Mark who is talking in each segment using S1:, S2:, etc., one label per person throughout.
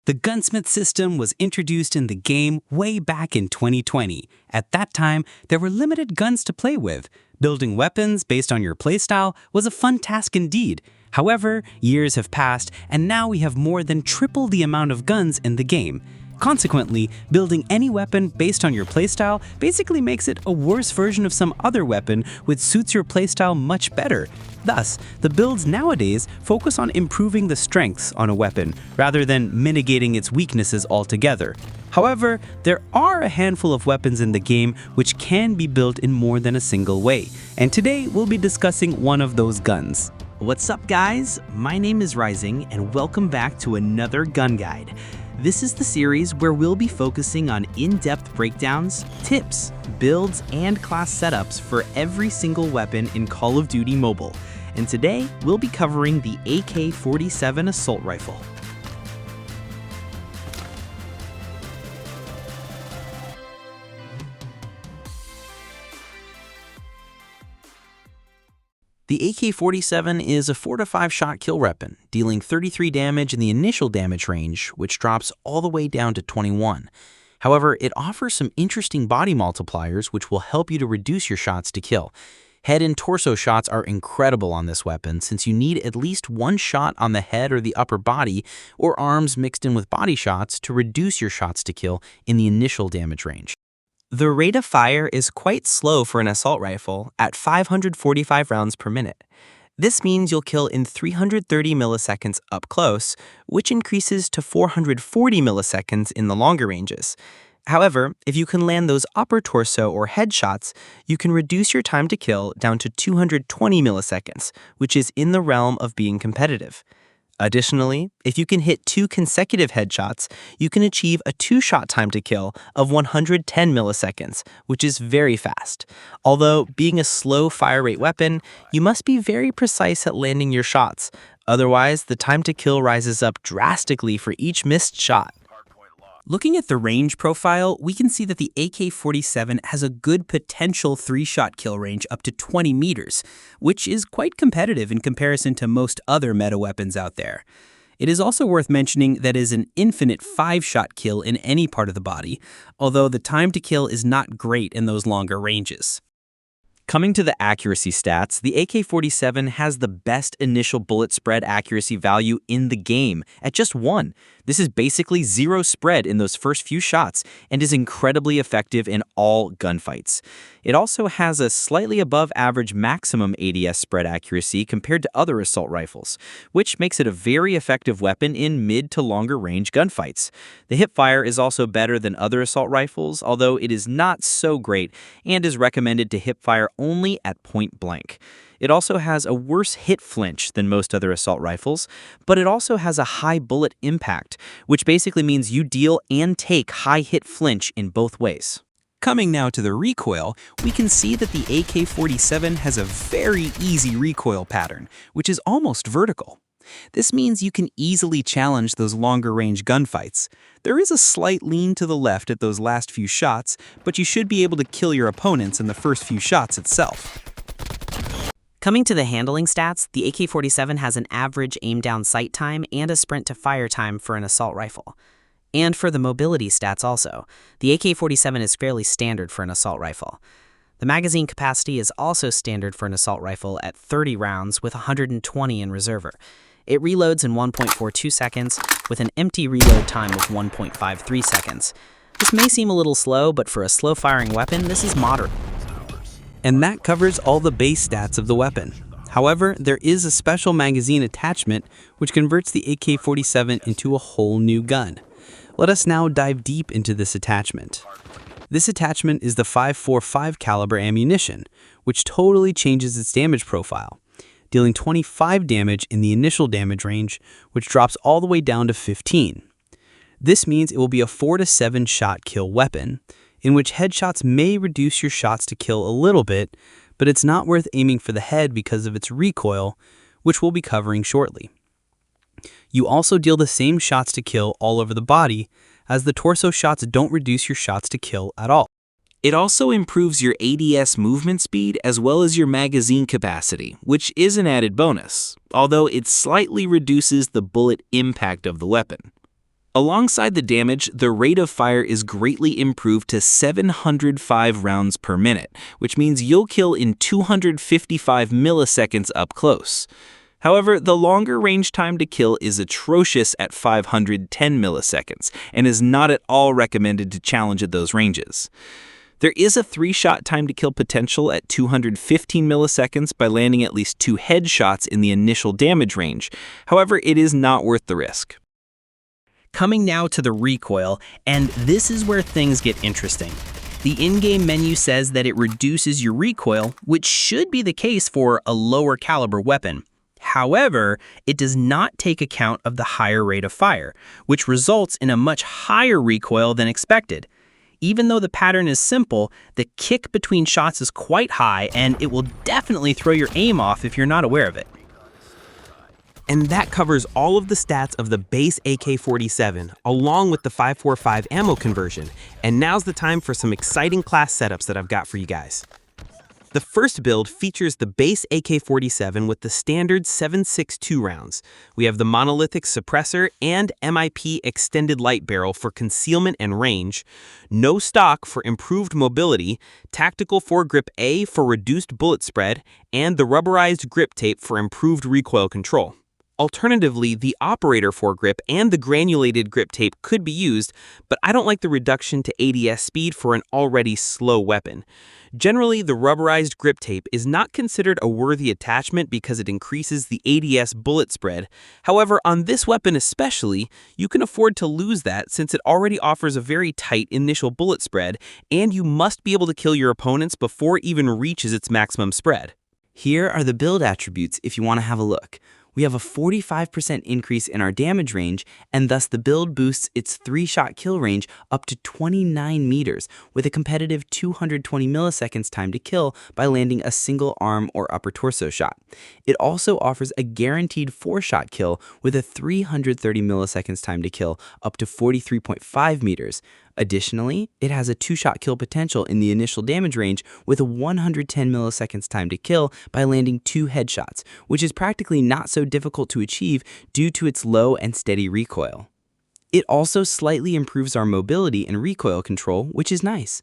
S1: The gunsmith system was introduced in the game way back in 2020. At that time, there were limited guns to play with. Building weapons based on your playstyle was a fun task indeed. However, years have passed, and now we have more than triple the amount of guns in the game. Consequently, building any weapon based on your playstyle basically makes it a worse version of some other weapon which suits your playstyle much better. Thus, the builds nowadays focus on improving the strengths on a weapon rather than mitigating its weaknesses altogether. However, there are a handful of weapons in the game which can be built in more than a single way, and today we'll be discussing one of those guns.
S2: What's up, guys? My name is Rising, and welcome back to another gun guide. This is the series where we'll be focusing on in-depth breakdowns, tips, builds, and class setups for every single weapon in Call of Duty Mobile. And today, we'll be covering the AK-47 assault rifle. The AK-47 is a 4 to 5 shot kill weapon, dealing 33 damage in the initial damage range, which drops all the way down to 21. However, it offers some interesting body multipliers which will help you to reduce your shots to kill. Head and torso shots are incredible on this weapon since you need at least one shot on the head or the upper body or arms mixed in with body shots to reduce your shots to kill in the initial damage range.
S3: The rate of fire is quite slow for an assault rifle at 545 rounds per minute. This means you'll kill in 330 milliseconds up close, which increases to 440 milliseconds in the longer ranges. However, if you can land those upper torso or head shots, you can reduce your time to kill down to 220 milliseconds, which is in the realm of being competitive. Additionally, if you can hit 2 consecutive headshots, you can achieve a 2-shot time to kill of 110 milliseconds, which is very fast. Although, being a slow fire rate weapon, you must be very precise at landing your shots. Otherwise, the time to kill rises up drastically for each missed shot.
S2: Looking at the range profile, we can see that the AK-47 has a good potential 3-shot kill range up to 20 meters, which is quite competitive in comparison to most other meta weapons out there. It is also worth mentioning that it is an infinite 5-shot kill in any part of the body, although the time to kill is not great in those longer ranges.
S3: Coming to the accuracy stats, the AK-47 has the best initial bullet spread accuracy value in the game at just 1. This is basically 0 spread in those first few shots and is incredibly effective in all gunfights. It also has a slightly above average maximum ADS spread accuracy compared to other assault rifles, which makes it a very effective weapon in mid to longer range gunfights. The hipfire is also better than other assault rifles, although it is not so great and is recommended to hipfire only at point blank. It also has a worse hit flinch than most other assault rifles, but it also has a high bullet impact, which basically means you deal and take high hit flinch in both ways.
S2: Coming now to the recoil, we can see that the AK-47 has a very easy recoil pattern, which is almost vertical. This means you can easily challenge those longer range gunfights. There is a slight lean to the left at those last few shots, but you should be able to kill your opponents in the first few shots itself.
S4: Coming to the handling stats, the AK-47 has an average aim-down sight time and a sprint-to-fire time for an assault rifle. And for the mobility stats also, the AK-47 is fairly standard for an assault rifle. The magazine capacity is also standard for an assault rifle at 30 rounds with 120 in reserver. It reloads in 1.42 seconds with an empty reload time of 1.53 seconds. This may seem a little slow, but for a slow-firing weapon, this is moderate.
S1: And that covers all the base stats of the weapon. However, there is a special magazine attachment which converts the AK-47 into a whole new gun. Let us now dive deep into this attachment. This attachment is the 5.45 caliber ammunition, which totally changes its damage profile, dealing 25 damage in the initial damage range, which drops all the way down to 15. This means it will be a 4 to 7 shot kill weapon, in which headshots may reduce your shots to kill a little bit, but it's not worth aiming for the head because of its recoil, which we'll be covering shortly. You also deal the same shots to kill all over the body, as the torso shots don't reduce your shots to kill at all.
S5: It also improves your ADS movement speed as well as your magazine capacity, which is an added bonus, although it slightly reduces the bullet impact of the weapon. Alongside the damage, the rate of fire is greatly improved to 705 rounds per minute, which means you'll kill in 255 milliseconds up close. However, the longer range time to kill is atrocious at 510 milliseconds, and is not at all recommended to challenge at those ranges. There is a 3-shot time to kill potential at 215 milliseconds by landing at least 2 headshots in the initial damage range. However, it is not worth the risk.
S2: Coming now to the recoil, and this is where things get interesting. The in-game menu says that it reduces your recoil, which should be the case for a lower caliber weapon. However, it does not take account of the higher rate of fire, which results in a much higher recoil than expected. Even though the pattern is simple, the kick between shots is quite high, and it will definitely throw your aim off if you're not aware of it.
S1: And that covers all of the stats of the base AK-47, along with the 5.45 ammo conversion. And now's the time for some exciting class setups that I've got for you guys. The first build features the base AK-47 with the standard 7.62 rounds. We have the monolithic suppressor and MIP extended light barrel for concealment and range, no stock for improved mobility, tactical foregrip A for reduced bullet spread, and the rubberized grip tape for improved recoil control. Alternatively, the operator foregrip and the granulated grip tape could be used, but I don't like the reduction to ADS speed for an already slow weapon. Generally, the rubberized grip tape is not considered a worthy attachment because it increases the ADS bullet spread. However, on this weapon especially, you can afford to lose that since it already offers a very tight initial bullet spread, and you must be able to kill your opponents before it even reaches its maximum spread.
S3: Here are the build attributes if you want to have a look. We have a 45% increase in our damage range, and thus the build boosts its 3-shot kill range up to 29 meters, with a competitive 220 milliseconds time to kill by landing a single arm or upper torso shot. It also offers a guaranteed 4-shot kill with a 330 milliseconds time to kill up to 43.5 meters. Additionally, it has a 2-shot kill potential in the initial damage range with a 110 milliseconds time to kill by landing 2 headshots, which is practically not so difficult to achieve due to its low and steady recoil. It also slightly improves our mobility and recoil control, which is nice.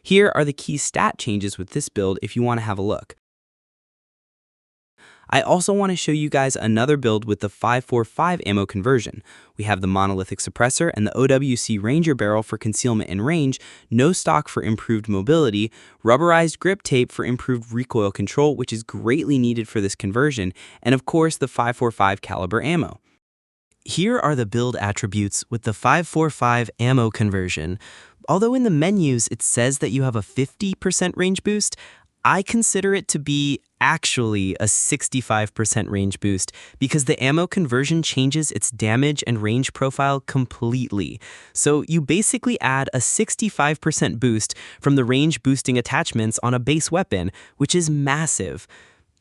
S3: Here are the key stat changes with this build if you want to have a look. I also want to show you guys another build with the 5.45 ammo conversion. We have the monolithic suppressor and the OWC Ranger barrel for concealment and range, no stock for improved mobility, rubberized grip tape for improved recoil control, which is greatly needed for this conversion, and of course the 5.45 caliber ammo. Here are the build attributes with the 5.45 ammo conversion. Although in the menus it says that you have a 50% range boost, I consider it to be actually a 65% range boost because the ammo conversion changes its damage and range profile completely. So you basically add a 65% boost from the range boosting attachments on a base weapon, which is massive.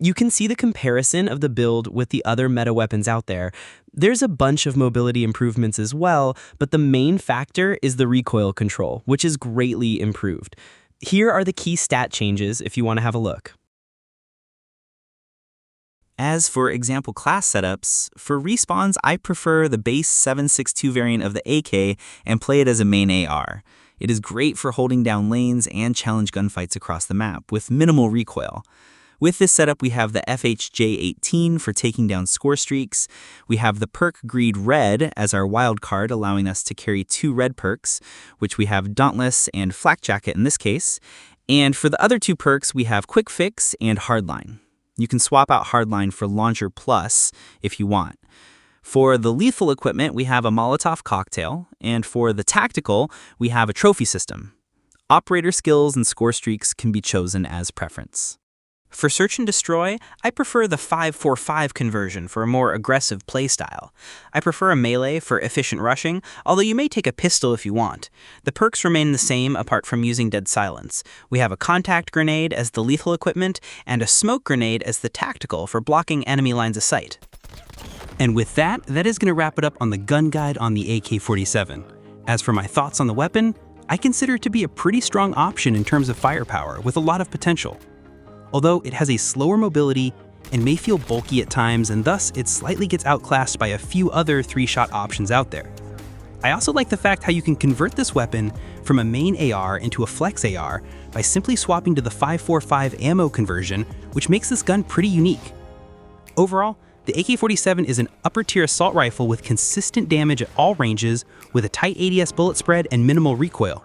S3: You can see the comparison of the build with the other meta weapons out there. There's a bunch of mobility improvements as well, but the main factor is the recoil control, which is greatly improved. Here are the key stat changes if you want to have a look. As for example class setups, for respawns I prefer the base 7.62 variant of the AK and play it as a main AR. It is great for holding down lanes and challenge gunfights across the map with minimal recoil. With this setup, we have the FHJ-18 for taking down score streaks. We have the perk Greed Red as our wild card, allowing us to carry 2 red perks, which we have Dauntless and Flak Jacket in this case. And for the other 2 perks, we have Quick Fix and Hardline. You can swap out Hardline for Launcher Plus if you want. For the lethal equipment, we have a Molotov cocktail, and for the tactical, we have a trophy system. Operator skills and score streaks can be chosen as preference.
S2: For Search and Destroy, I prefer the 5.45 conversion for a more aggressive playstyle. I prefer a melee for efficient rushing, although you may take a pistol if you want. The perks remain the same apart from using Dead Silence. We have a contact grenade as the lethal equipment, and a smoke grenade as the tactical for blocking enemy lines of sight.
S1: And with that is going to wrap it up on the gun guide on the AK-47. As for my thoughts on the weapon, I consider it to be a pretty strong option in terms of firepower with a lot of potential. Although it has a slower mobility and may feel bulky at times, and thus it slightly gets outclassed by a few other 3-shot options out there. I also like the fact how you can convert this weapon from a main AR into a flex AR by simply swapping to the 5.45 ammo conversion, which makes this gun pretty unique. Overall, the AK-47 is an upper-tier assault rifle with consistent damage at all ranges, with a tight ADS bullet spread and minimal recoil.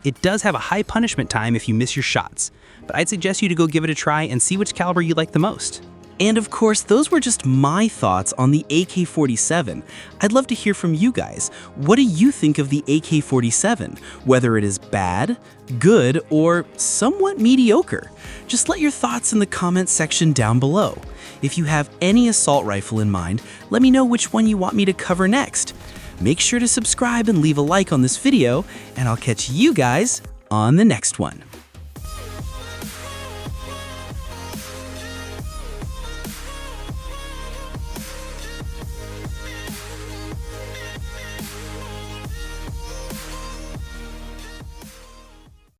S1: It does have a high punishment time if you miss your shots, but I'd suggest you to go give it a try and see which caliber you like the most.
S2: And of course, those were just my thoughts on the AK-47. I'd love to hear from you guys. What do you think of the AK-47? Whether it is bad, good, or somewhat mediocre? Just let your thoughts in the comments section down below. If you have any assault rifle in mind, let me know which one you want me to cover next. Make sure to subscribe and leave a like on this video, and I'll catch you guys on the next one.